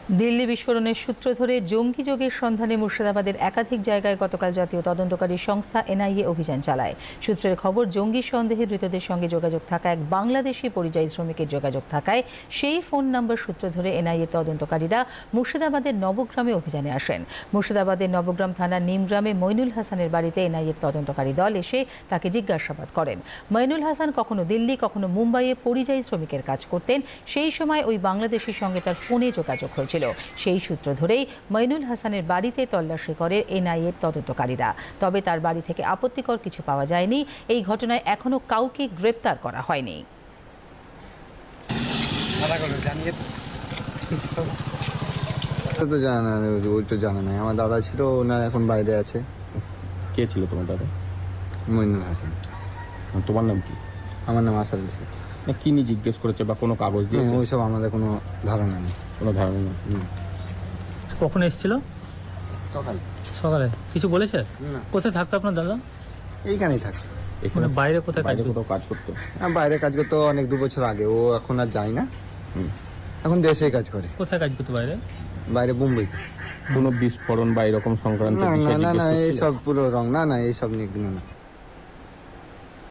দিল্লি বিস্ফোরণের সূত্র ধরে জঙ্গি যোগের সন্ধানে মুর্শিদাবাদের একাধিক জায়গায় গতকাল জাতীয় তদন্তকারী সংস্থা এনআইএ অভিযান চালায়। সূত্রের খবর, জঙ্গি সন্দেহে ধৃতদের সঙ্গে যোগাযোগ থাকা এক বাংলাদেশি পরিযায়ী শ্রমিকের যোগাযোগ থাকায় সেই ফোন নম্বর সূত্র ধরে এনআইএ তদন্তকারীরা মুর্শিদাবাদের নবগ্রামে অভিযানে আসেন। মুর্শিদাবাদের নবগ্রাম থানার নিমগ্রামে মইনুল হাসানের বাড়িতে এনআইএর তদন্তকারী দল এসে তাকে জিজ্ঞাসাবাদ করেন। মইনুল হাসান কখনো দিল্লি কখনো মুম্বাইয়ে পরিযায়ী শ্রমিকের কাজ করতেন। সেই সময় ওই বাংলাদেশির সঙ্গে তার ফোনে যোগাযোগ হয়েছিল। সেই সূত্র ধরেই মইনুল হাসানের বাড়িতে তল্লাশি করে এনআইএর তদন্তকারীরা। তবে তার বাড়ি থেকে আপত্তিকর কিছু পাওয়া যায়নি। এই ঘটনায় এখনো কাউকে গ্রেপ্তার করা হয়নি। জানা নাই, আমার দাদা ছিল, ওনার এখন বাইরে আছে। কে ছিল তোমার দাদা? মইনুল হাসান। তোমার নাম কি? আমার নাম আসাদ হোসেন। কি নিয়ে জিজ্ঞেস করেছে বা কোনো কাগজ দিয়ে? ওইসব আমাদের কোনো ধারণা নেই। কোনো ধারণা নেই। কখন এসেছিল? সকালে। কিছু বলেছে? কোথায় থাকতো আপনার দাদা? এইখানেই থাকতো। এখানে বাইরে কোথায় কোথাও কাজ করতো? বাইরে কাজ করতো অনেক 2 বছর আগে। ও এখন আর যায় না, এখন দেশেই কাজ করে। কোথায় কাজ করতো? বাইরে মুম্বাইতে। কোনো বিস্ফোরণ বা এরকম সংক্রান্ত? না, এইসব পুরো রং। না, এইসব নিয়ে না।